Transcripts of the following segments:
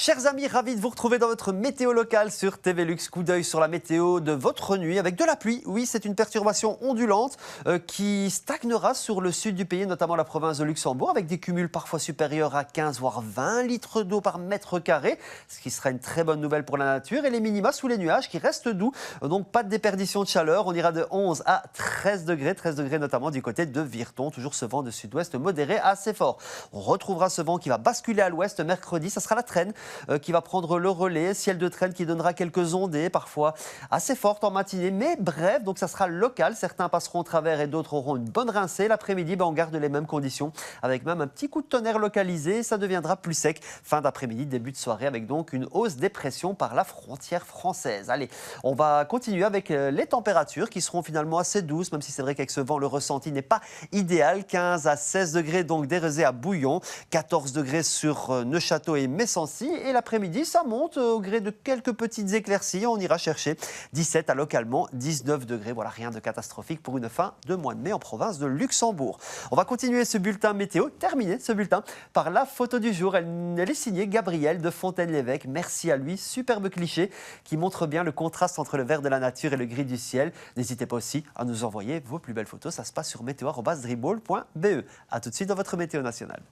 Chers amis, ravi de vous retrouver dans votre météo locale sur TV Lux. Coup d'œil sur la météo de votre nuit avec de la pluie. Oui, c'est une perturbation ondulante qui stagnera sur le sud du pays, notamment la province de Luxembourg, avec des cumuls parfois supérieurs à 15 voire 20 litres d'eau par mètre carré, ce qui sera une très bonne nouvelle pour la nature. Et les minima sous les nuages qui restent doux, donc pas de déperdition de chaleur. On ira de 11 à 13 degrés notamment du côté de Virton. Toujours ce vent de sud-ouest modéré assez fort. On retrouvera ce vent qui va basculer à l'ouest mercredi. Ça sera la traîne qui va prendre le relais. Ciel de traîne qui donnera quelques ondées, parfois assez fortes en matinée, mais bref, donc ça sera local. Certains passeront au travers et d'autres auront une bonne rincée. L'après-midi, on garde les mêmes conditions, avec même un petit coup de tonnerre localisé. Ça deviendra plus sec. Fin d'après-midi, début de soirée, avec donc une hausse des pressions par la frontière française. Allez, on va continuer avec les températures qui seront finalement assez douces, même si c'est vrai qu'avec ce vent, le ressenti n'est pas idéal. 15 à 16 degrés, donc d'Érezé à Bouillon, 14 degrés sur Neufchâteau et Messancy. Et l'après-midi, ça monte au gré de quelques petites éclaircies. On ira chercher 17 à localement 19 degrés. Voilà, rien de catastrophique pour une fin de mois de mai en province de Luxembourg. On va continuer ce bulletin météo, terminer ce bulletin par la photo du jour. Elle est signée Gabriel de Fontaine-l'Évêque. Merci à lui. Superbe cliché qui montre bien le contraste entre le vert de la nature et le gris du ciel. N'hésitez pas aussi à nous envoyer vos plus belles photos. Ça se passe sur météo@dribble.be. A tout de suite dans votre météo nationale.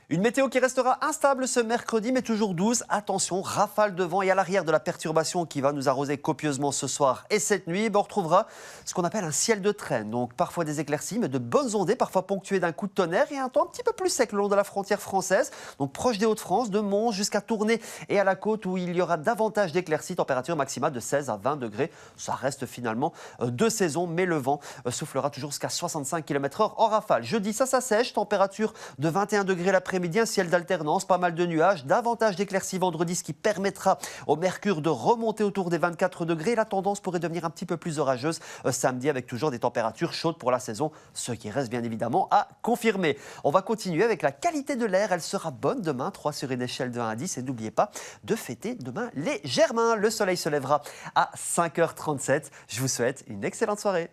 Une météo qui restera instable ce mercredi, mais toujours douce. Attention, rafale de vent et à l'arrière de la perturbation qui va nous arroser copieusement ce soir et cette nuit. On retrouvera ce qu'on appelle un ciel de traîne. Donc parfois des éclaircies, mais de bonnes ondées, parfois ponctuées d'un coup de tonnerre et un temps un petit peu plus sec le long de la frontière française. Donc proche des Hauts-de-France, de Mons jusqu'à Tournai et à la côte où il y aura davantage d'éclaircies. Température maximale de 16 à 20 degrés. Ça reste finalement de saison, mais le vent soufflera toujours jusqu'à 65 km/h en rafale. Jeudi, ça sèche. Température de 21 degrés l'après-midi. Un ciel d'alternance, pas mal de nuages, davantage d'éclaircies vendredi, ce qui permettra au mercure de remonter autour des 24 degrés. La tendance pourrait devenir un petit peu plus orageuse samedi avec toujours des températures chaudes pour la saison, ce qui reste bien évidemment à confirmer. On va continuer avec la qualité de l'air. Elle sera bonne demain, 3 sur une échelle de 1 à 10. Et n'oubliez pas de fêter demain les Germains. Le soleil se lèvera à 5h37. Je vous souhaite une excellente soirée.